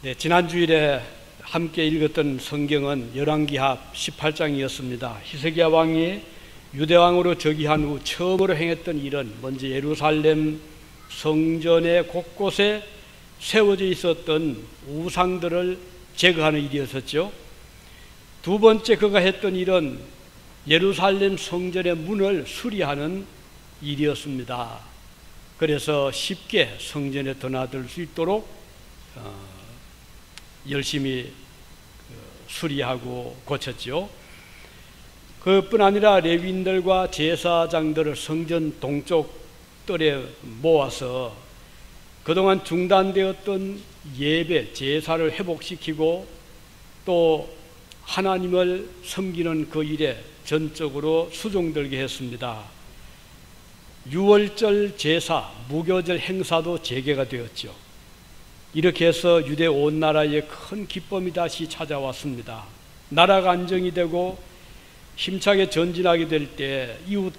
네, 지난 주일에 함께 읽었던 성경은 열왕기하 18장이었습니다. 히스기야 왕이 유대 왕으로 즉위한 후 처음으로 행했던 일은 먼저 예루살렘 성전의 곳곳에 세워져 있었던 우상들을 제거하는 일이었었죠. 두 번째 그가 했던 일은 예루살렘 성전의 문을 수리하는 일이었습니다. 그래서 쉽게 성전에 드나들 수 있도록 열심히 수리하고 고쳤죠. 그뿐 아니라 레위인들과 제사장들을 성전 동쪽 뜰에 모아서 그동안 중단되었던 예배, 제사를 회복시키고 또 하나님을 섬기는 그 일에 전적으로 수종들게 했습니다. 유월절 제사, 무교절 행사도 재개가 되었죠. 이렇게 해서 유대 온 나라에 큰 기쁨이 다시 찾아왔습니다. 나라가 안정이 되고 힘차게 전진하게 될 때 이웃,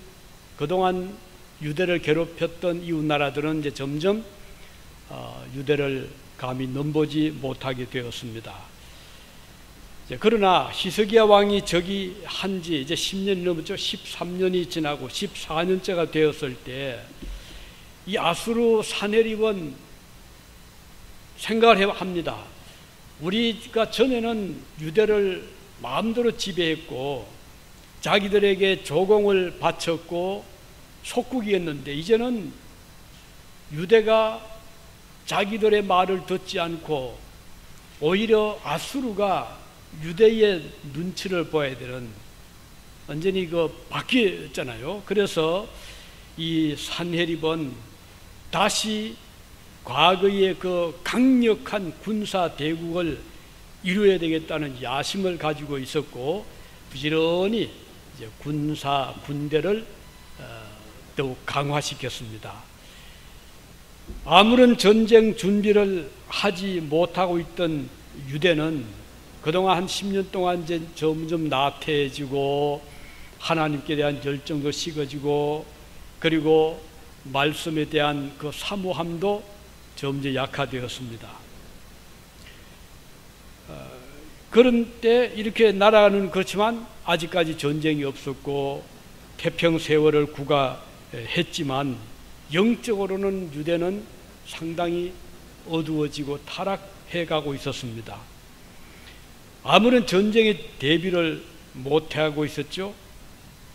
그동안 유대를 괴롭혔던 이웃 나라들은 이제 점점 유대를 감히 넘보지 못하게 되었습니다. 그러나 히스기야 왕이 즉위한 지 이제 10년이 넘었죠. 13년이 지나고 14년째가 되었을 때 이 아수르 사내립은 생각을 합니다. 우리가 전에는 유대를 마음대로 지배했고 자기들에게 조공을 바쳤고 속국이었는데 이제는 유대가 자기들의 말을 듣지 않고 오히려 아수르가 유대의 눈치를 보아야 되는, 완전히 바뀌었잖아요. 그래서 이 산헤립은 다시 과거의 그 강력한 군사 대국을 이루어야 되겠다는 야심을 가지고 있었고 부지런히 이제 군대를 더욱 강화시켰습니다. 아무런 전쟁 준비를 하지 못하고 있던 유대는 그동안 한 10년 동안 이제 점점 나태해지고 하나님께 대한 열정도 식어지고 그리고 말씀에 대한 그 사모함도 점점 약화되었습니다. 그런 때 이렇게 나라는 그렇지만 아직까지 전쟁이 없었고 태평세월을 구가했지만 영적으로는 유대는 상당히 어두워지고 타락해가고 있었습니다. 아무런 전쟁에 대비를 못하고 있었죠.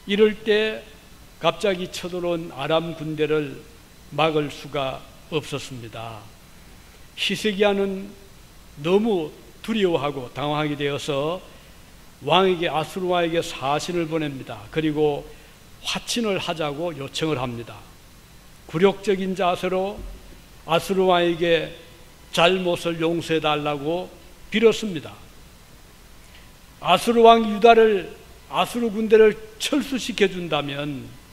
이럴 때 갑자기 쳐들어온 아람 군대를 막을 수가 없었습니다. 히스기야는 너무 두려워하고 당황하게 되어서 왕에게, 아수르 왕에게 사신을 보냅니다. 그리고 화친을 하자고 요청을 합니다. 굴욕적인 자세로 아수르 왕에게 잘못을 용서해 달라고 빌었습니다. 아수르 왕 아수르 군대를 철수시켜 준다면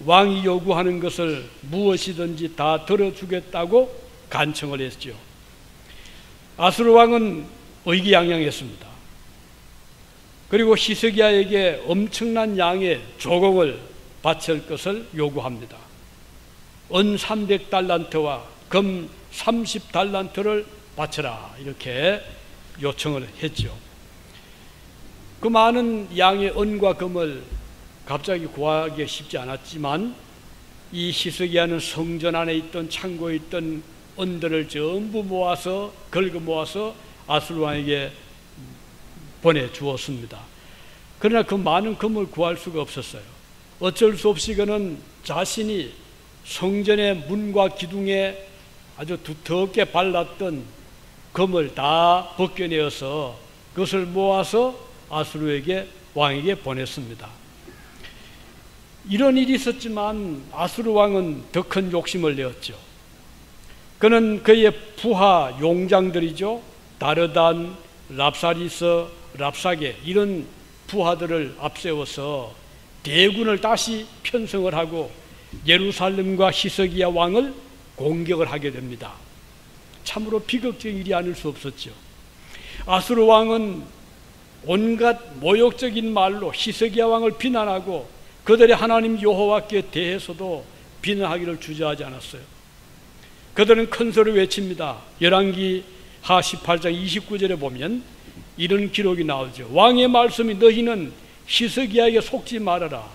왕이 요구하는 것을 무엇이든지 다 들어주겠다고 간청을 했죠. 아수르 왕은 의기양양했습니다. 그리고 히스기야에게 엄청난 양의 조공을 바칠 것을 요구합니다. 은 300달란트와 금 30달란트를 바쳐라, 이렇게 요청을 했죠. 그 많은 양의 은과 금을 갑자기 구하기 쉽지 않았지만 이 히스기야는 성전 안에 있던 창고에 있던 은들을 전부 모아서 긁어 모아서 아수르 왕에게 보내주었습니다. 그러나 그 많은 금을 구할 수가 없었어요. 어쩔 수 없이 그는 자신이 성전의 문과 기둥에 아주 두텁게 발랐던 금을 다 벗겨내어서 그것을 모아서 아수르 왕에게 보냈습니다. 이런 일이 있었지만 아수르 왕은 더 큰 욕심을 내었죠. 그는 그의 부하 용장들이죠. 다르단, 랍사리스, 랍사게, 이런 부하들을 앞세워서 대군을 다시 편성을 하고 예루살렘과 히스기야 왕을 공격을 하게 됩니다. 참으로 비극적인 일이 아닐 수 없었죠. 아수르 왕은 온갖 모욕적인 말로 히스기야 왕을 비난하고 그들의 하나님 여호와께 대해서도 비난하기를 주저하지 않았어요. 그들은 큰 소리로 외칩니다. 열왕기 하 18장 29절에 보면 이런 기록이 나오죠. 왕의 말씀이 너희는 히스기야에게 속지 말아라.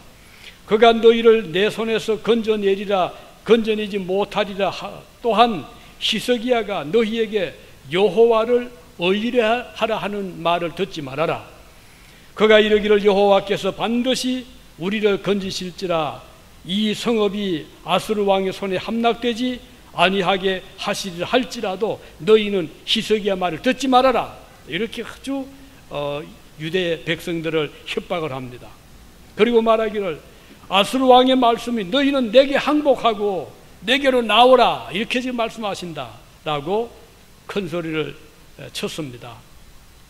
그가 너희를 내 손에서 건져내리라 건져내지 못하리라. 또한 히스기야가 너희에게 여호와를 의뢰하라 하는 말을 듣지 말아라. 그가 이르기를 여호와께서 반드시 우리를 건지실지라 이 성읍이 아수르 왕의 손에 함락되지 아니하게 하시리라 할지라도 너희는 히스기야 말을 듣지 말아라. 이렇게 아주 유대 백성들을 협박을 합니다. 그리고 말하기를 아수르 왕의 말씀이 너희는 내게 항복하고 내게로 나오라 이렇게 지금 말씀하신다 라고 큰 소리를 쳤습니다.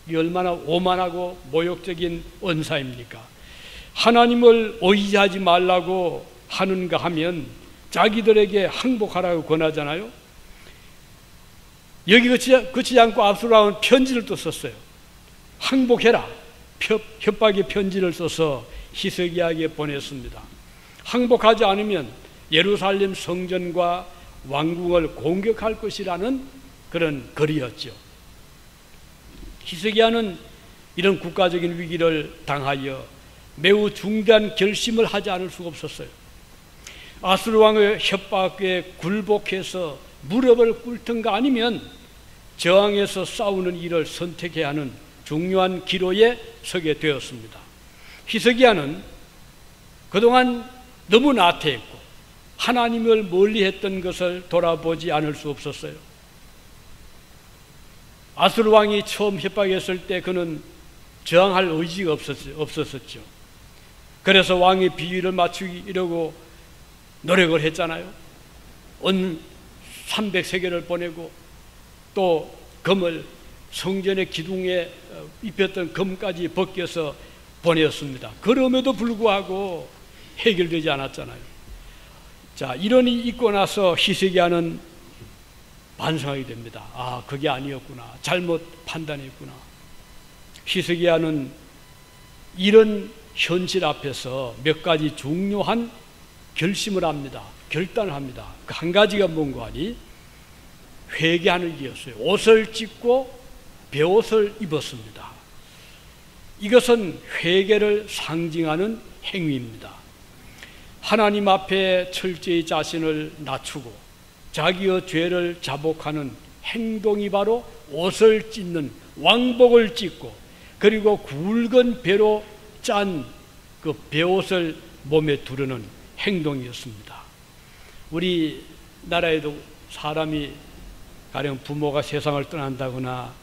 이 얼마나 오만하고 모욕적인 언사입니까? 하나님을 의지하지 말라고 하는가 하면 자기들에게 항복하라고 권하잖아요. 여기 그치지 않고 아수르 왕은 편지를 또 썼어요. 항복해라. 협박의 편지를 써서 히스기야에게 보냈습니다. 항복하지 않으면 예루살렘 성전과 왕궁을 공격할 것이라는 그런 글이었죠. 히스기야는 이런 국가적인 위기를 당하여 매우 중대한 결심을 하지 않을 수가 없었어요. 아수르 왕의 협박에 굴복해서 무릎을 꿇든가 아니면 저항해서 싸우는 일을 선택해야 하는 중요한 기로에 서게 되었습니다. 히스기야는 그동안 너무 나태했고 하나님을 멀리했던 것을 돌아보지 않을 수 없었어요. 아수르 왕이 처음 협박했을 때 그는 저항할 의지가 없었었죠. 그래서 왕의 비위를 맞추려고 노력을 했잖아요. 은 300세겔을 보내고 또 금을 성전의 기둥에 입혔던 금까지 벗겨서 보내었습니다. 그럼에도 불구하고 해결되지 않았잖아요. 자, 이런 일이 있고 나서 히스기야는 반성하게 됩니다. 아, 그게 아니었구나. 잘못 판단했구나. 히스기야는 이런 현실 앞에서 몇 가지 중요한 결심을 합니다. 결단을 합니다. 그 한 가지가 뭔가 하니 회개하는 일이었어요. 옷을 찢고 베옷을 입었습니다. 이것은 회개를 상징하는 행위입니다. 하나님 앞에 철저히 자신을 낮추고 자기의 죄를 자복하는 행동이 바로 옷을 찢는 왕복을 찢고 그리고 굵은 배로 짠 그 베옷을 몸에 두르는 행동이었습니다. 우리나라에도 사람이 가령 부모가 세상을 떠난다거나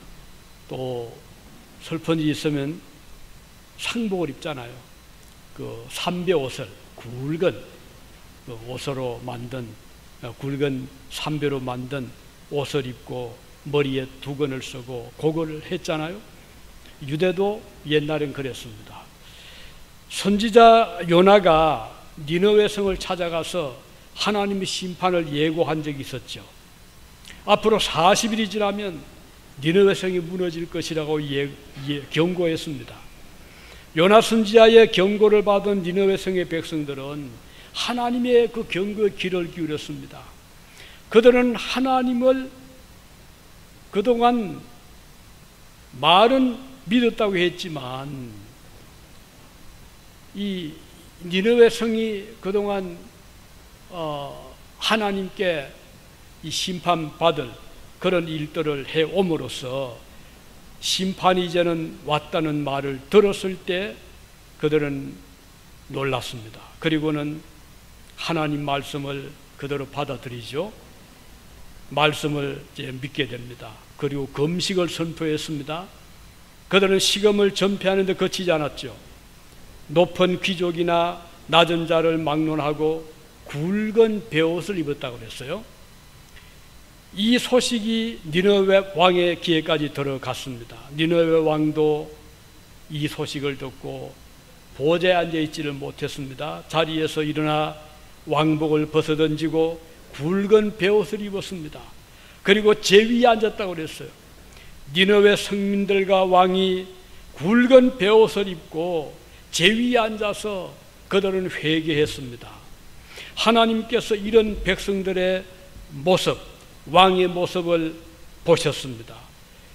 또 슬픈 일이 있으면 상복을 입잖아요. 그 삼배옷을 굵은 그 옷으로 만든 굵은 삼배로 만든 옷을 입고 머리에 두건을 쓰고 고거를 했잖아요. 유대도 옛날엔 그랬습니다. 선지자 요나가 니느웨 성을 찾아가서 하나님의 심판을 예고한 적이 있었죠. 앞으로 40일이 지나면 니느웨 성이 무너질 것이라고 경고했습니다. 요나 선지자의 경고를 받은 니느웨 성의 백성들은 하나님의 그 경고에 귀를 기울였습니다. 그들은 하나님을 그동안 말은 믿었다고 했지만 이 니느웨 성이 그동안 하나님께 이 심판받을 그런 일들을 해옴으로써 심판이 이제는 왔다는 말을 들었을 때 그들은 놀랐습니다. 그리고는 하나님 말씀을 그대로 받아들이죠. 말씀을 이제 믿게 됩니다. 그리고 금식을 선포했습니다. 그들은 식음을 전폐하는 데 그치지 않았죠. 높은 귀족이나 낮은 자를 막론하고 굵은 베옷을 입었다고 그랬어요. 이 소식이 니느웨 왕의 귀에까지 들어갔습니다. 니느웨 왕도 이 소식을 듣고 보좌에 앉아있지를 못했습니다. 자리에서 일어나 왕복을 벗어던지고 굵은 베옷을 입었습니다. 그리고 제 위에 앉았다고 그랬어요. 니느웨 성민들과 왕이 굵은 베옷을 입고 제 위에 앉아서 그들은 회개했습니다. 하나님께서 이런 백성들의 모습, 왕의 모습을 보셨습니다.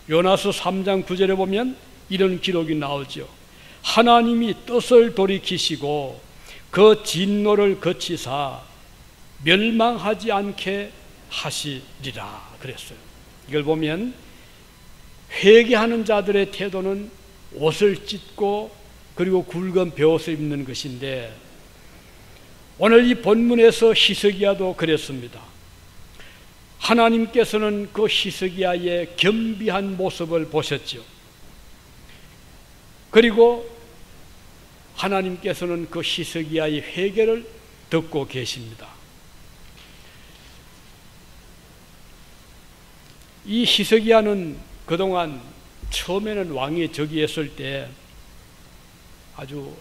요나서 3장 9절에 보면 이런 기록이 나오죠. 하나님이 뜻을 돌이키시고 그 진노를 거치사 멸망하지 않게 하시리라 그랬어요. 이걸 보면 회개하는 자들의 태도는 옷을 찢고 그리고 굵은 베옷을 입는 것인데, 오늘 이 본문에서 히스기야도 그랬습니다. 하나님께서는 그 히스기야의 겸비한 모습을 보셨죠. 그리고 하나님께서는 그 히스기야의 회개를 듣고 계십니다. 이 히스기야는 그동안 처음에는 왕의 즉위했을 때 아주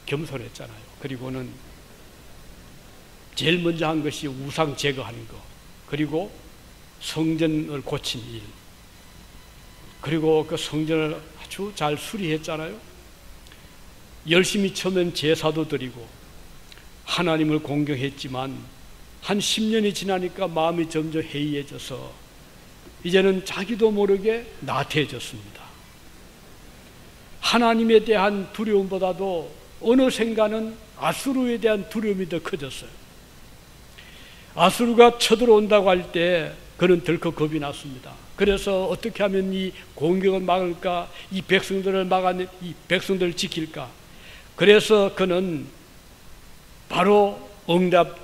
겸손했잖아요. 그리고는 제일 먼저 한 것이 우상 제거하는 것, 그리고 성전을 고친 일, 그리고 그 성전을 아주 잘 수리했잖아요. 열심히 처음엔 제사도 드리고 하나님을 공경했지만 한 10년이 지나니까 마음이 점점 해이해져서 이제는 자기도 모르게 나태해졌습니다. 하나님에 대한 두려움보다도 어느샌가는 아수르에 대한 두려움이 더 커졌어요. 아수르가 쳐들어온다고 할 때 그는 덜컥 겁이 났습니다. 그래서 어떻게 하면 이 공격을 막을까, 이 백성들을 지킬까. 그래서 그는 바로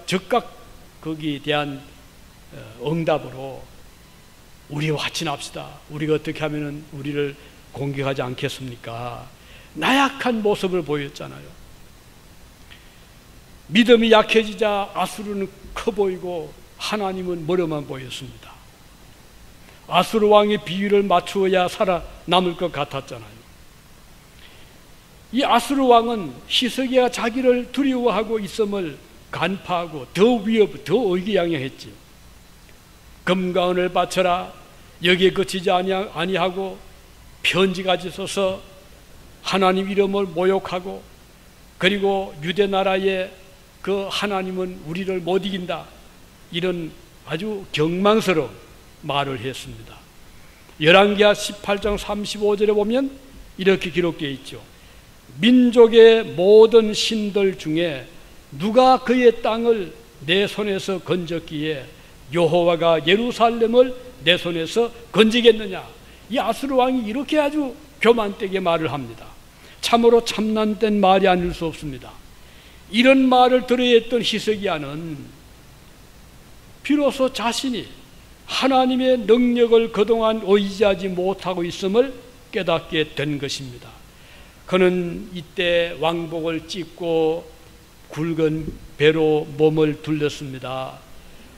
즉각 거기에 대한 응답으로 우리와 화친합시다. 우리가 어떻게 하면 우리를 공격하지 않겠습니까? 나약한 모습을 보였잖아요. 믿음이 약해지자 아수르는 커 보이고 하나님은 멀어만 보였습니다. 아수르 왕의 비유를 맞추어야 살아남을 것 같았잖아요. 이 아수르 왕은 히스기야가 자기를 두려워하고 있음을 간파하고 더 의기양양했지. 금과 은을 바쳐라, 여기에 그치지 아니하고 편지까지 써서 하나님 이름을 모욕하고, 그리고 유대 나라의 그 하나님은 우리를 못 이긴다, 이런 아주 경망스러운 말을 했습니다. 열왕기하 18장 35절에 보면 이렇게 기록되어 있죠. 민족의 모든 신들 중에 누가 그의 땅을 내 손에서 건졌기에 여호와가 예루살렘을 내 손에서 건지겠느냐. 이 아수르 왕이 이렇게 아주 교만되게 말을 합니다. 참으로 참난된 말이 아닐 수 없습니다. 이런 말을 들어야 했던 히스기야는 비로소 자신이 하나님의 능력을 그동안 의지하지 못하고 있음을 깨닫게 된 것입니다. 그는 이때 왕복을 찢고 굵은 배로 몸을 둘렀습니다.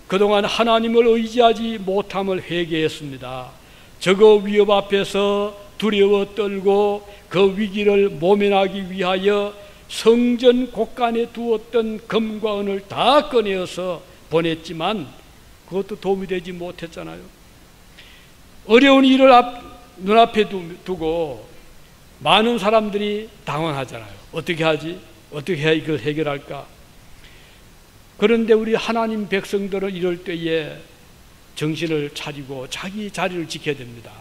그동안 하나님을 의지하지 못함을 회개했습니다. 저거 위협 앞에서 두려워 떨고 그 위기를 모면하기 위하여 성전 곳간에 두었던 금과 은을 다 꺼내어서 보냈지만 그것도 도움이 되지 못했잖아요. 어려운 일을 눈앞에 두고 많은 사람들이 당황하잖아요. 어떻게 하지? 어떻게 해야 이걸 해결할까? 그런데 우리 하나님 백성들은 이럴 때에 정신을 차리고 자기 자리를 지켜야 됩니다.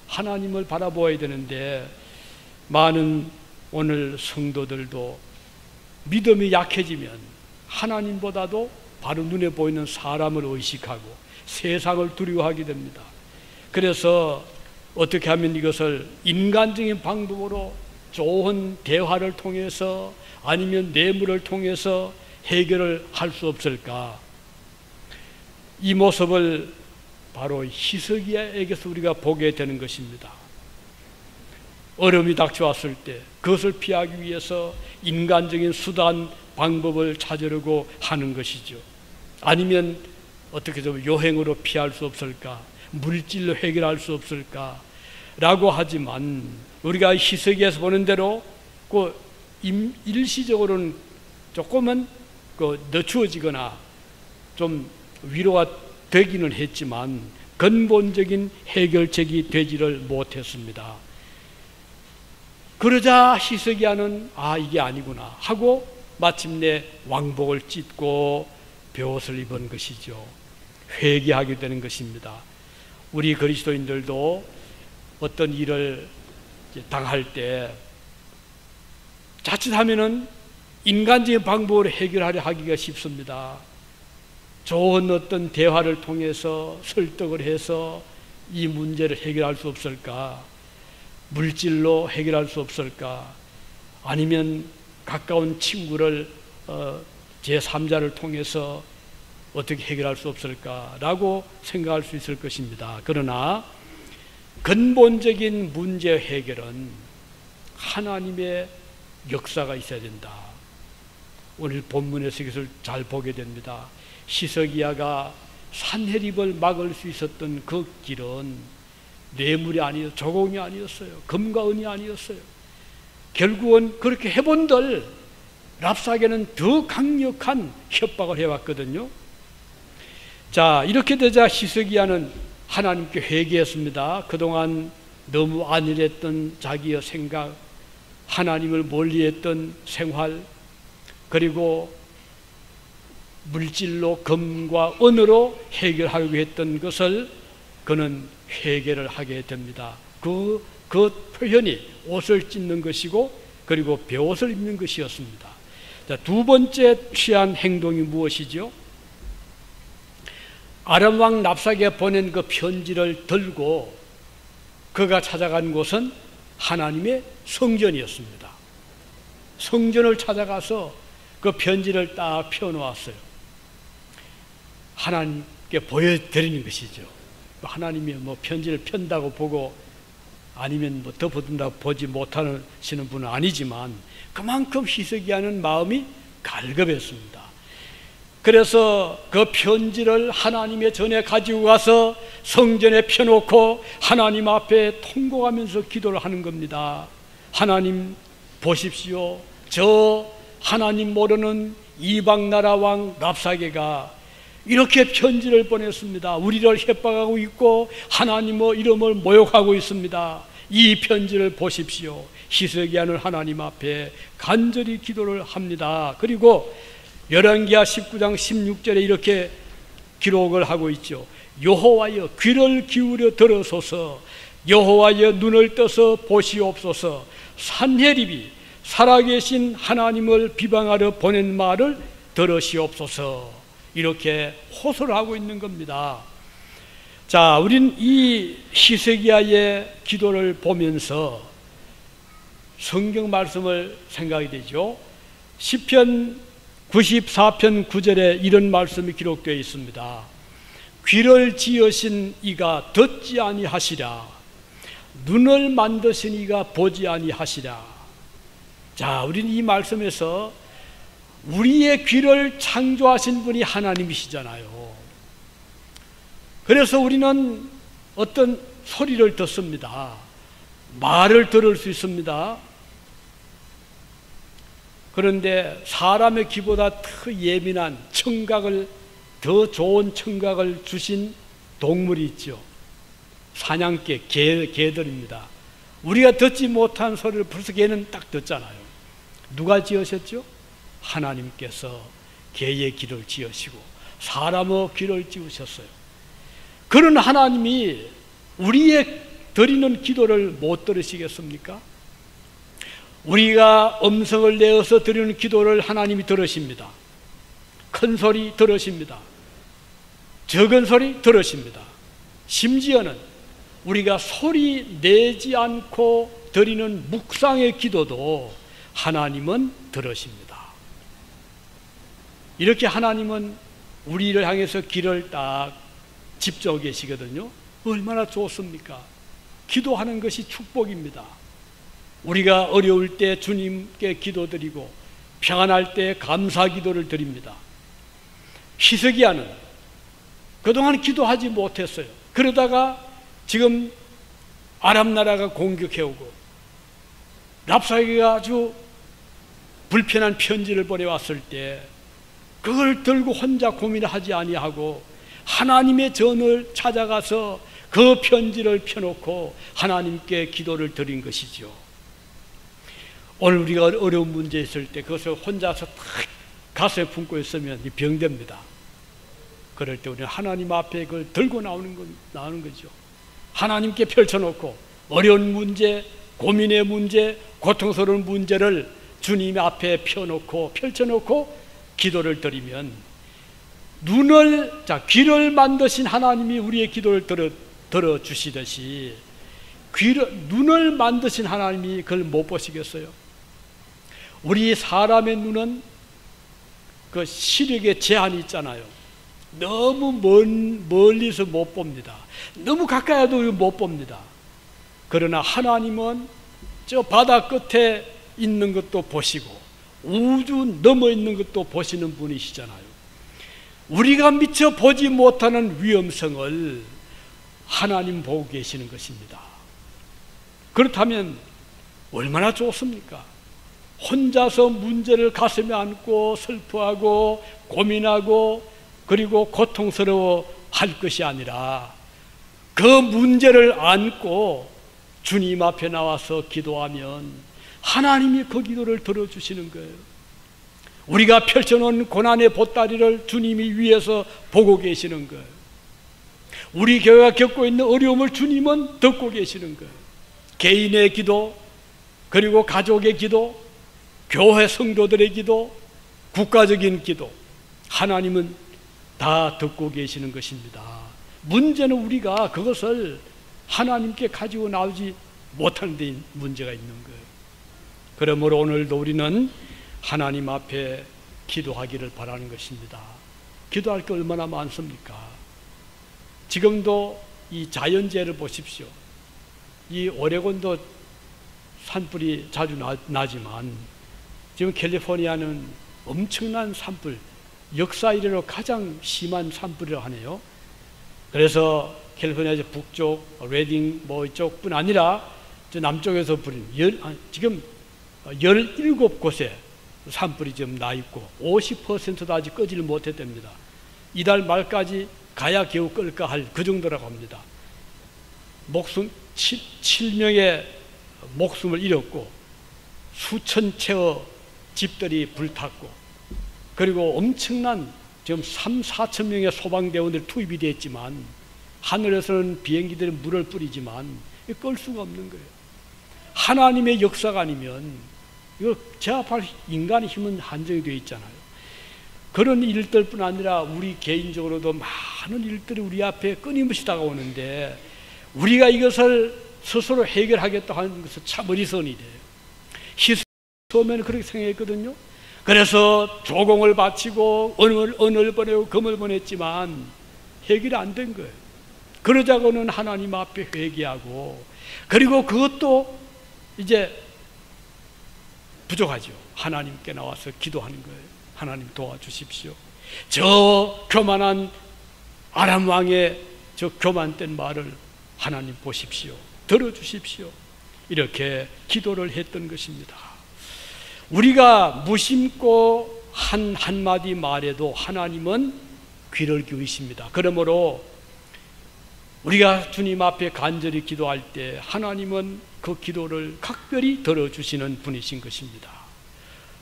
하나님을 바라보아야 되는데, 많은 오늘 성도들도 믿음이 약해지면 하나님보다도 바로 눈에 보이는 사람을 의식하고 세상을 두려워하게 됩니다. 그래서 어떻게 하면 이것을 인간적인 방법으로 좋은 대화를 통해서 아니면 뇌물을 통해서 해결을 할 수 없을까? 이 모습을 바로 히스기야에게서 우리가 보게 되는 것입니다. 어려움이 닥쳐왔을 때 그것을 피하기 위해서 인간적인 수단, 방법을 찾으려고 하는 것이죠. 아니면 어떻게 좀 요행으로 피할 수 없을까? 물질로 해결할 수 없을까? 라고 하지만 우리가 히스기야에서 보는 대로 그 일시적으로는 조금은 늦추어지거나 좀 위로가 되기는 했지만 근본적인 해결책이 되지를 못했습니다. 그러자 히스기야는 이게 아니구나 하고 마침내 왕복을 찢고 베옷을 입은 것이죠. 회개하게 되는 것입니다. 우리 그리스도인들도 어떤 일을 당할 때 자칫하면은 인간적인 방법으로 해결하려 하기가 쉽습니다. 좋은 어떤 대화를 통해서 설득을 해서 이 문제를 해결할 수 없을까? 물질로 해결할 수 없을까? 아니면 가까운 친구를 제3자를 통해서 어떻게 해결할 수 없을까라고 생각할 수 있을 것입니다. 그러나 근본적인 문제 해결은 하나님의 역사가 있어야 된다. 오늘 본문에서 이것을 잘 보게 됩니다. 히스기야가 산헤립을 막을 수 있었던 그 길은 뇌물이 아니었어요. 조공이 아니었어요. 금과 은이 아니었어요. 결국은 그렇게 해본들 랍사게는 더 강력한 협박을 해왔거든요. 자, 이렇게 되자 히스기야는 하나님께 회개했습니다. 그동안 너무 안일했던 자기의 생각, 하나님을 멀리했던 생활, 그리고 물질로 금과 은으로 해결하려고 했던 것을 그는 회개를 하게 됩니다. 그 표현이 옷을 찢는 것이고 그리고 베옷을 입는 것이었습니다. 자, 두 번째 취한 행동이 무엇이죠? 아람 왕 랍사게가 보낸 그 편지를 들고 그가 찾아간 곳은 하나님의 성전이었습니다. 성전을 찾아가서 그 편지를 딱 펴놓았어요. 하나님께 보여드리는 것이죠. 하나님이 뭐 편지를 편다고 보고 아니면 뭐 덮어둔다고 보지 못하시는 분은 아니지만 그만큼 히스기야는 마음이 갈급했습니다. 그래서 그 편지를 하나님의 전에 가지고 가서 성전에 펴놓고 하나님 앞에 통곡하면서 기도를 하는 겁니다. 하나님 보십시오. 저 하나님 모르는 이방나라 왕 랍사게가 이렇게 편지를 보냈습니다. 우리를 협박하고 있고 하나님의 이름을 모욕하고 있습니다. 이 편지를 보십시오. 히스기야는 하나님 앞에 간절히 기도를 합니다. 그리고 열왕기하 19장 16절에 이렇게 기록을 하고 있죠. 여호와여 귀를 기울여 들으소서. 여호와여 눈을 떠서 보시옵소서. 산헤립이 살아계신 하나님을 비방하러 보낸 말을 들으시옵소서. 이렇게 호소를 하고 있는 겁니다. 자, 우린 이 히스기야의 기도를 보면서 성경 말씀을 생각이 되죠. 시편 94편 9절에 이런 말씀이 기록되어 있습니다. 귀를 지으신 이가 듣지 아니하시랴. 눈을 만드신 이가 보지 아니하시랴. 자, 우리는 이 말씀에서 우리의 귀를 창조하신 분이 하나님이시잖아요. 그래서 우리는 어떤 소리를 듣습니다. 말을 들을 수 있습니다. 그런데 사람의 귀보다 더 예민한 청각을, 더 좋은 청각을 주신 동물이 있죠. 사냥개, 개들입니다. 우리가 듣지 못한 소리를 벌써 개는 딱 듣잖아요. 누가 지으셨죠? 하나님께서 개의 귀를 지으시고 사람의 귀를 지으셨어요. 그런 하나님이 우리의 드리는 기도를 못 들으시겠습니까? 우리가 음성을 내어서 드리는 기도를 하나님이 들으십니다. 큰 소리 들으십니다. 적은 소리 들으십니다. 심지어는 우리가 소리 내지 않고 드리는 묵상의 기도도 하나님은 들으십니다. 이렇게 하나님은 우리를 향해서 귀를 딱 집중하고 계시거든요. 얼마나 좋습니까? 기도하는 것이 축복입니다. 우리가 어려울 때 주님께 기도드리고 평안할 때 감사 기도를 드립니다. 히스기야는 그동안 기도하지 못했어요. 그러다가 지금 아람 나라가 공격해오고 랍사게가 아주 불편한 편지를 보내왔을 때 그걸 들고 혼자 고민하지 아니하고 하나님의 전을 찾아가서 그 편지를 펴놓고 하나님께 기도를 드린 것이죠. 오늘 우리가 어려운 문제 있을 때 그것을 혼자서 탁 가슴에 품고 있으면 병됩니다. 그럴 때 우리는 하나님 앞에 그걸 들고 나오는 거죠. 하나님께 펼쳐놓고 어려운 문제, 고민의 문제, 고통스러운 문제를 주님 앞에 펼쳐놓고 기도를 드리면 귀를 만드신 하나님이 우리의 기도를 들어주시듯이 눈을 만드신 하나님이 그걸 못 보시겠어요? 우리 사람의 눈은 그 시력에 제한이 있잖아요. 너무 멀리서 못 봅니다. 너무 가까이 해도 못 봅니다. 그러나 하나님은 저 바다 끝에 있는 것도 보시고 우주 넘어 있는 것도 보시는 분이시잖아요. 우리가 미처 보지 못하는 위험성을 하나님 보고 계시는 것입니다. 그렇다면 얼마나 좋습니까? 혼자서 문제를 가슴에 안고 슬퍼하고 고민하고 그리고 고통스러워 할 것이 아니라 그 문제를 안고 주님 앞에 나와서 기도하면 하나님이 그 기도를 들어주시는 거예요. 우리가 펼쳐놓은 고난의 보따리를 주님이 위에서 보고 계시는 거예요. 우리 교회가 겪고 있는 어려움을 주님은 듣고 계시는 거예요. 개인의 기도, 그리고 가족의 기도, 교회 성도들의 기도, 국가적인 기도, 하나님은 다 듣고 계시는 것입니다. 문제는 우리가 그것을 하나님께 가지고 나오지 못하는 데 문제가 있는 거예요. 그러므로 오늘도 우리는 하나님 앞에 기도하기를 바라는 것입니다. 기도할 게 얼마나 많습니까? 지금도 이 자연재해를 보십시오. 이 오레곤도 산불이 자주 나지만 지금 캘리포니아는 엄청난 산불, 역사 이래로 가장 심한 산불이라고 하네요. 그래서 캘리포니아 북쪽 레딩 이쪽뿐 아니라 저 남쪽에서 불인 지금 17곳에 산불이 지금 나 있고 50%도 아직 끄지를 못했답니다. 이달 말까지 가야 겨우 끌까 할 그 정도라고 합니다. 7명의 목숨을 잃었고 수천 채의 집들이 불탔고 그리고 엄청난 지금 3-4천 명의 소방대원들이 투입이 됐지만 하늘에서는 비행기들이 물을 뿌리지만 끌 수가 없는 거예요. 하나님의 역사가 아니면 이거 제압할 인간의 힘은 한정이 되어 있잖아요. 그런 일들뿐 아니라 우리 개인적으로도 많은 일들이 우리 앞에 끊임없이 다가오는데 우리가 이것을 스스로 해결하겠다고 하는 것은 참 어리석은 일이에요. 처음에는 그렇게 생각했거든요. 그래서 조공을 바치고 은을 보내고 금을 보냈지만 해결이 안 된 거예요. 그러자고는 하나님 앞에 회개하고 그리고 그것도 이제 부족하죠. 하나님께 나와서 기도하는 거예요. 하나님 도와주십시오. 저 교만한 아람 왕의 저 교만된 말을 하나님 보십시오. 들어주십시오. 이렇게 기도를 했던 것입니다. 우리가 무심코 한마디 말에도 하나님은 귀를 기울이십니다. 그러므로 우리가 주님 앞에 간절히 기도할 때 하나님은 그 기도를 각별히 들어주시는 분이신 것입니다.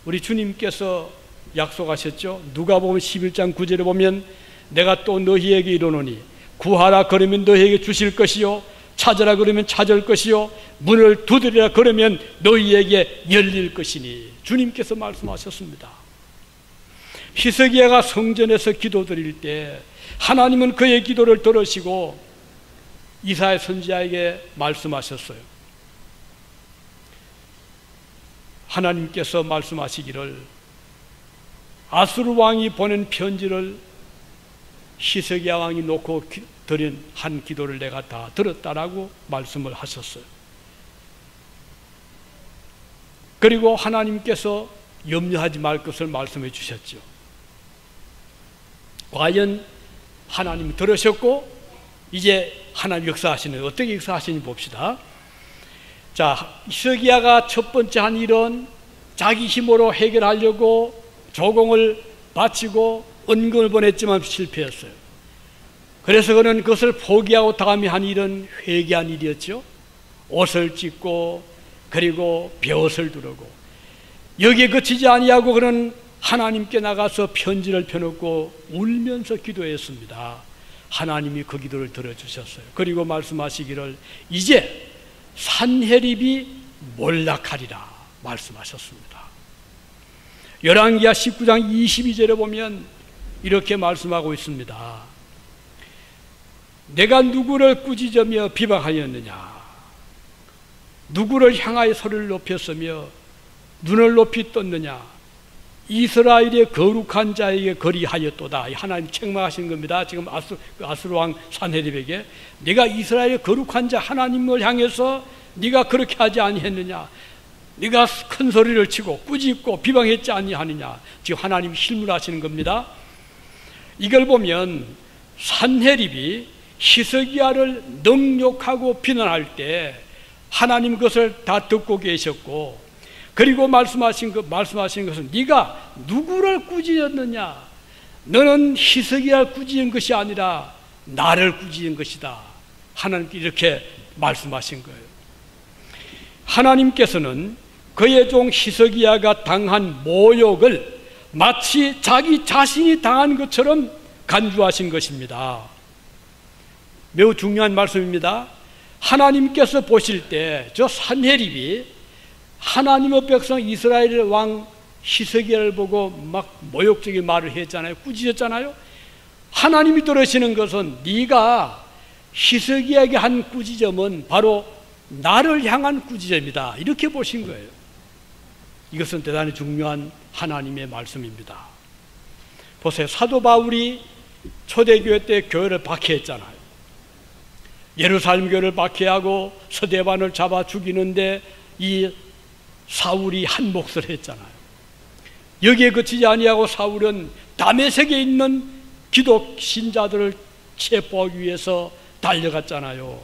우리 주님께서 약속하셨죠. 누가복음 11장 9절에 보면 내가 또 너희에게 이르노니 구하라 그러면 너희에게 주실 것이요 찾으라 그러면 찾을 것이요 문을 두드리라 그러면 너희에게 열릴 것이니 주님께서 말씀하셨습니다. 히스기야가 성전에서 기도드릴 때 하나님은 그의 기도를 들으시고 이사야 선지자에게 말씀하셨어요. 하나님께서 말씀하시기를 아수르 왕이 보낸 편지를 히스기야 왕이 놓고 드린 한 기도를 내가 다 들었다라고 말씀을 하셨어요. 그리고 하나님께서 염려하지 말 것을 말씀해 주셨죠. 과연 하나님이 들으셨고 이제 하나님 역사하시는 어떻게 역사하시는지 봅시다. 자, 히스기야가 첫 번째 한 일은 자기 힘으로 해결하려고 조공을 바치고 은금을 보냈지만 실패했어요. 그래서 그는 그것을 포기하고 다음에 한 일은 회개한 일이었죠. 옷을 찢고 그리고 벼옷을 두르고 여기에 그치지 아니하고 그는 하나님께 나가서 편지를 펴놓고 울면서 기도했습니다. 하나님이 그 기도를 들어주셨어요. 그리고 말씀하시기를 이제 산헤립이 몰락하리라 말씀하셨습니다. 열왕기하 19장 22절에 보면 이렇게 말씀하고 있습니다. 내가 누구를 꾸짖으며 비방하였느냐? 누구를 향하여 소리를 높였으며 눈을 높이 떴느냐? 이스라엘의 거룩한 자에게 거리하였도다. 하나님 책망하신 겁니다. 지금 아수르 왕 산헤립에게 네가 이스라엘의 거룩한 자 하나님을 향해서 네가 그렇게 하지 아니했느냐? 네가 큰 소리를 치고 꾸짖고 비방했지 아니하느냐? 지금 하나님이 실물하시는 겁니다. 이걸 보면 산헤립이 히스기야를 능욕하고 비난할 때 하나님 그것을 다 듣고 계셨고, 그리고 말씀하신 것은 네가 누구를 꾸짖었느냐? 너는 히스기야를 꾸짖은 것이 아니라 나를 꾸짖은 것이다. 하나님께 이렇게 말씀하신 거예요. 하나님께서는 그의 종 히스기야가 당한 모욕을 마치 자기 자신이 당한 것처럼 간주하신 것입니다. 매우 중요한 말씀입니다. 하나님께서 보실 때 저 산헤립이 하나님의 백성 이스라엘 왕 히스기야를 보고 막 모욕적인 말을 했잖아요. 꾸짖었잖아요. 하나님이 들으시는 것은 네가 히스기야에게 한 꾸짖음은 바로 나를 향한 꾸짖음이다, 이렇게 보신 거예요. 이것은 대단히 중요한 하나님의 말씀입니다. 보세요. 사도 바울이 초대교회 때 교회를 박해했잖아요. 예루살렘 교회를 박해하고 스데반을 잡아 죽이는데 이 사울이 한 몫을 했잖아요. 여기에 그치지 아니하고 사울은 다메섹에 있는 기독 신자들을 체포하기 위해서 달려갔잖아요.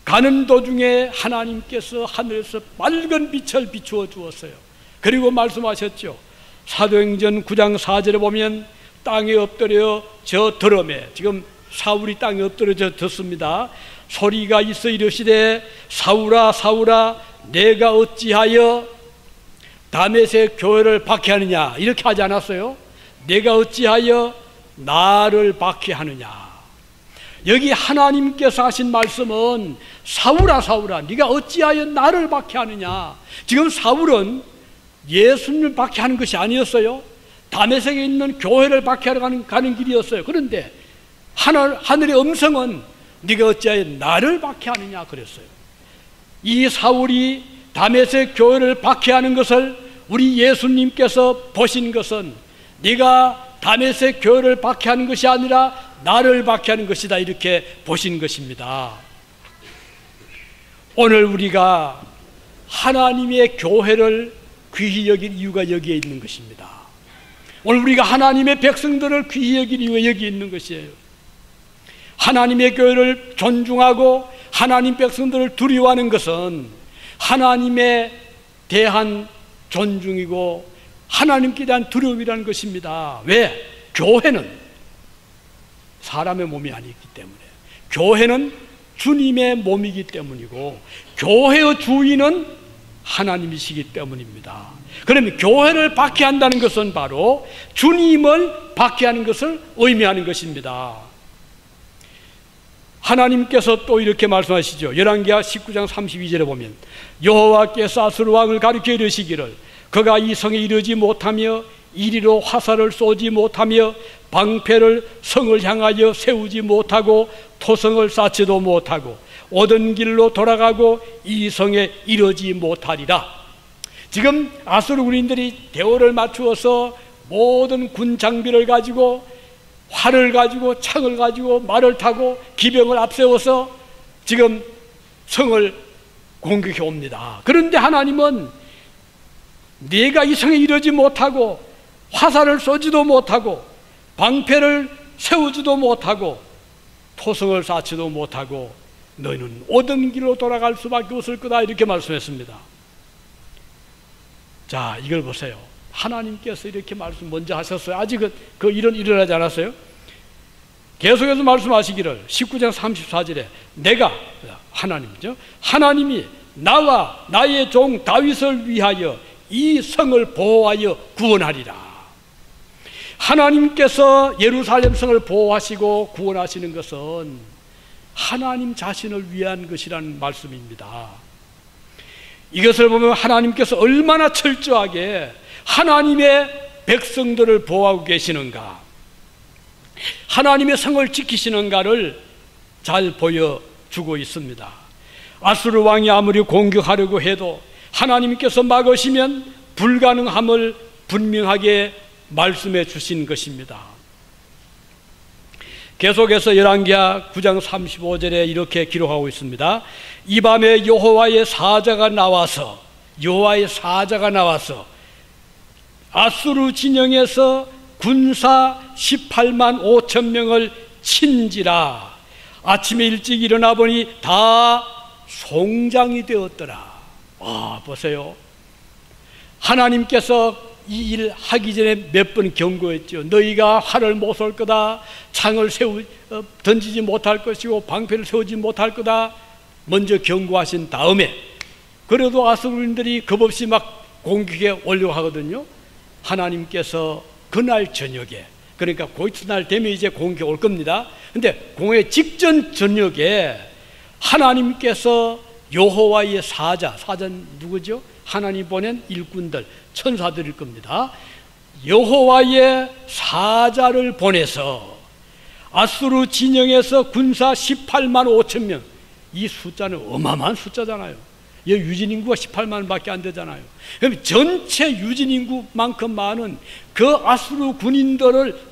가는 도중에 하나님께서 하늘에서 맑은 빛을 비추어 주었어요. 그리고 말씀하셨죠. 사도행전 9장 4절에 보면 땅에 엎드려 저 드럼에, 지금 사울이 땅에 엎드려 듣습니다. 소리가 있어 이르시되 사울아 사울아 내가 어찌하여 다메섹 교회를 박해하느냐, 이렇게 하지 않았어요? 내가 어찌하여 나를 박해하느냐. 여기 하나님께서 하신 말씀은 사울아 사울아 네가 어찌하여 나를 박해하느냐. 지금 사울은 예수님을 박해하는 것이 아니었어요. 다메섹에 있는 교회를 박해하러 가는 길이었어요. 그런데 하늘의 음성은 네가 어찌하여 나를 박해하느냐 그랬어요. 이 사울이 다메섹 교회를 박해하는 것을 우리 예수님께서 보신 것은 네가 다메섹 교회를 박해하는 것이 아니라 나를 박해하는 것이다, 이렇게 보신 것입니다. 오늘 우리가 하나님의 교회를 귀히 여길 이유가 여기에 있는 것입니다. 오늘 우리가 하나님의 백성들을 귀히 여길 이유가 여기 있는 것이에요. 하나님의 교회를 존중하고 하나님 백성들을 두려워하는 것은 하나님에 대한 존중이고 하나님께 대한 두려움이라는 것입니다. 왜? 교회는 사람의 몸이 아니기 때문에, 교회는 주님의 몸이기 때문이고 교회의 주인은 하나님이시기 때문입니다. 그러면 교회를 박해한다는 것은 바로 주님을 박해하는 것을 의미하는 것입니다. 하나님께서 또 이렇게 말씀하시죠. 열왕기하 19장 32절에 보면 여호와께서 아수르 왕을 가리켜 이르시기를 그가 이 성에 이르지 못하며 이리로 화살을 쏘지 못하며 방패를 성을 향하여 세우지 못하고 토성을 쌓지도 못하고 오던 길로 돌아가고 이 성에 이르지 못하리라. 지금 아수르 군인들이 대오를 맞추어서 모든 군 장비를 가지고 활을 가지고 창을 가지고 말을 타고 기병을 앞세워서 지금 성을 공격해 옵니다. 그런데 하나님은 네가 이 성에 이르지 못하고 화살을 쏘지도 못하고 방패를 세우지도 못하고 토성을 쌓지도 못하고 너희는 오던 길로 돌아갈 수밖에 없을 거다, 이렇게 말씀했습니다. 자, 이걸 보세요. 하나님께서 이렇게 말씀 먼저 하셨어요. 아직 그 일은 일어나지 않았어요. 계속해서 말씀하시기를 19장 34절에 내가, 하나님이죠, 하나님이 나와 나의 종 다윗을 위하여 이 성을 보호하여 구원하리라. 하나님께서 예루살렘 성을 보호하시고 구원하시는 것은 하나님 자신을 위한 것이라는 말씀입니다. 이것을 보면 하나님께서 얼마나 철저하게 하나님의 백성들을 보호하고 계시는가, 하나님의 성을 지키시는가를 잘 보여주고 있습니다. 아수르 왕이 아무리 공격하려고 해도 하나님께서 막으시면 불가능함을 분명하게 말씀해 주신 것입니다. 계속해서 열왕기하 9장 35절에 이렇게 기록하고 있습니다. 이 밤에 여호와의 사자가 나와서 아수르 진영에서 군사 18만 5천 명을 친지라. 아침에 일찍 일어나 보니 다 송장이 되었더라. 보세요. 하나님께서 이 일 하기 전에 몇 번 경고했죠. 너희가 활을 못 쏠 거다, 창을 던지지 못할 것이고 방패를 세우지 못할 거다, 먼저 경고하신 다음에, 그래도 아수르인들이 겁없이 막 공격에 올려고 하거든요. 하나님께서 그날 저녁에, 그러니까 그 이튿날 되면 이제 공격이 올 겁니다. 근데 공격 직전 저녁에 하나님께서 여호와의 사자는 누구죠? 하나님 보낸 일꾼들, 천사들일 겁니다. 여호와의 사자를 보내서 아수르 진영에서 군사 18만 5천 명, 이 숫자는 어마어마한 숫자잖아요. 이 유진 인구가 18만 밖에 안 되잖아요. 그럼 전체 유진 인구만큼 많은 그 아수르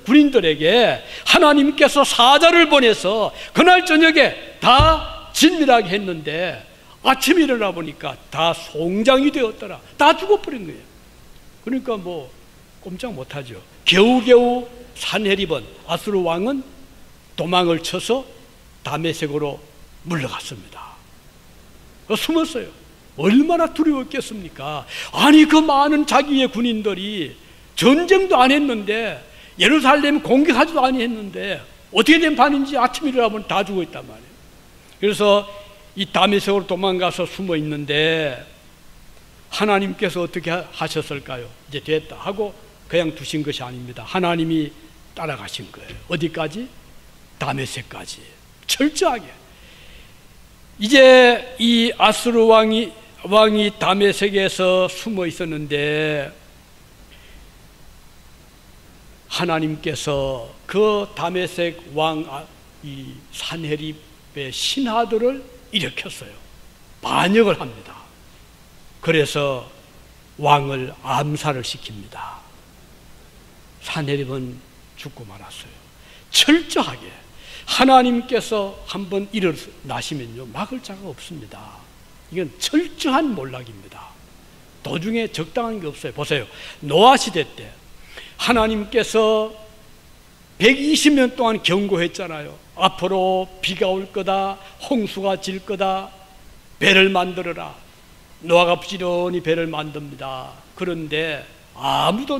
군인들에게 하나님께서 사자를 보내서 그날 저녁에 다 진멸하게 했는데, 아침에 일어나 보니까 다 송장이 되었더라. 다 죽어버린 거예요. 그러니까 뭐 꼼짝 못하죠. 겨우겨우 산헤립은, 아수르 왕은 도망을 쳐서 다메섹으로 물러갔습니다. 숨었어요. 얼마나 두려웠겠습니까? 아니, 그 많은 자기의 군인들이 전쟁도 안 했는데, 예루살렘 공격하지도 아니했는데 어떻게 된 판인지 아침에 일어나면 다 죽어 있단 말이에요. 그래서 이 다메섹으로 도망가서 숨어 있는데 하나님께서 어떻게 하셨을까요? 이제 됐다 하고 그냥 두신 것이 아닙니다. 하나님이 따라가신 거예요. 어디까지? 다메섹까지. 철저하게. 이제 이 아수르 왕이 다메섹에서 숨어 있었는데, 하나님께서 그 다메섹 왕 이 산헤립의 신하들을 일으켰어요. 반역을 합니다. 그래서 왕을 암살을 시킵니다. 산헤립은 죽고 말았어요. 철저하게 하나님께서 한번 일어나시면요, 막을 자가 없습니다. 이건 철저한 몰락입니다. 도중에 적당한 게 없어요. 보세요. 노아 시대 때 하나님께서 120년 동안 경고했잖아요. 앞으로 비가 올 거다, 홍수가 질 거다, 배를 만들어라. 노아가 부지런히 배를 만듭니다. 그런데 아무도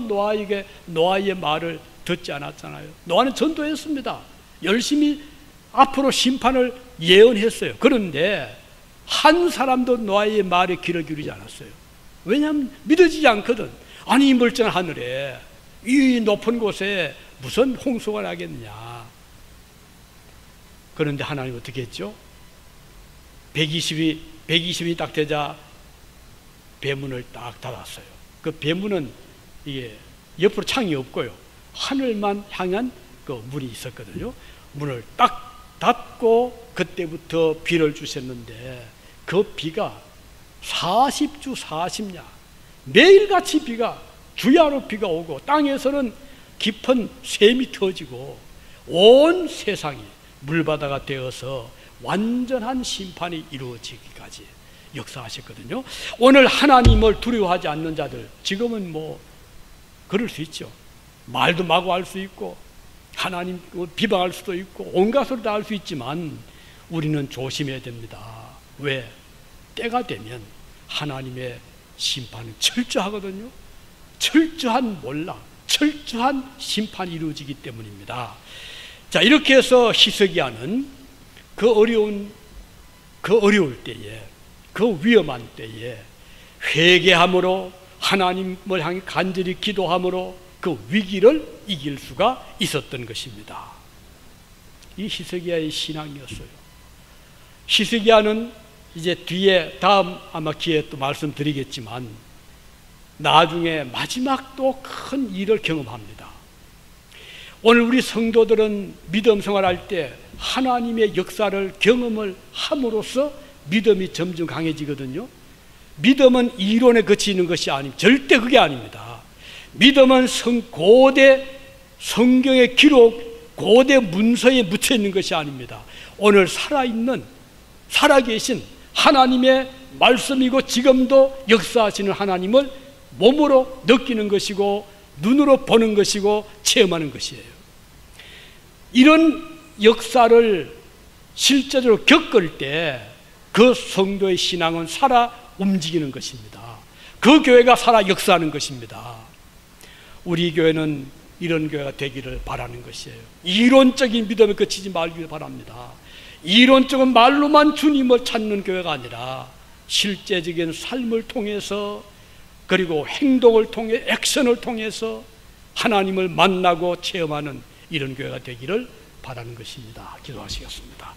노아의 말을 듣지 않았잖아요. 노아는 전도했습니다. 열심히 앞으로 심판을 예언했어요. 그런데 한 사람도 노아의 말에 귀를 기울이지 않았어요. 왜냐하면 믿어지지 않거든. 아니, 이 멀쩡한 하늘에, 이 높은 곳에 무슨 홍수가 나겠느냐. 그런데 하나님 어떻게 했죠? 120이 딱 되자 배문을 딱 닫았어요. 그 배문은 이게 옆으로 창이 없고요, 하늘만 향한 그 문이 있었거든요. 문을 딱 닫고 그때부터 비를 주셨는데, 그 비가 40주 40야 매일같이 비가, 주야로 비가 오고 땅에서는 깊은 샘이 터지고 온 세상이 물바다가 되어서 완전한 심판이 이루어지기까지 역사하셨거든요. 오늘 하나님을 두려워하지 않는 자들, 지금은 뭐 그럴 수 있죠. 말도 마구 할 수 있고 하나님 비방할 수도 있고 온갖 소리 다 할 수 있지만 우리는 조심해야 됩니다. 왜? 때가 되면 하나님의 심판은 철저하거든요. 철저한 몰락, 철저한 심판이 이루어지기 때문입니다. 자, 이렇게 해서 히스기야는 그 어려울 때에, 그 위험한 때에 회개함으로, 하나님을 향해 간절히 기도함으로 그 위기를 이길 수가 있었던 것입니다. 이 히스기야의 신앙이었어요. 히스기야는 이제 뒤에 다음 아마 기회에 또 말씀드리겠지만 나중에 마지막 또 큰 일을 경험합니다. 오늘 우리 성도들은 믿음 생활할 때 하나님의 역사를 경험을 함으로써 믿음이 점점 강해지거든요. 믿음은 이론에 그치는 것이 아닙니다. 절대 그게 아닙니다. 믿음은 고대 성경의 기록, 고대 문서에 묻혀 있는 것이 아닙니다. 오늘 살아계신 하나님의 말씀이고 지금도 역사하시는 하나님을 몸으로 느끼는 것이고 눈으로 보는 것이고 체험하는 것이에요. 이런 역사를 실제로 겪을 때 그 성도의 신앙은 살아 움직이는 것입니다. 그 교회가 살아 역사하는 것입니다. 우리 교회는 이런 교회가 되기를 바라는 것이에요. 이론적인 믿음에 그치지 말기를 바랍니다. 이론적인 말로만 주님을 찾는 교회가 아니라 실제적인 삶을 통해서 그리고 행동을 통해 액션을 통해서 하나님을 만나고 체험하는 이런 교회가 되기를 바라는 것입니다. 기도하시겠습니다.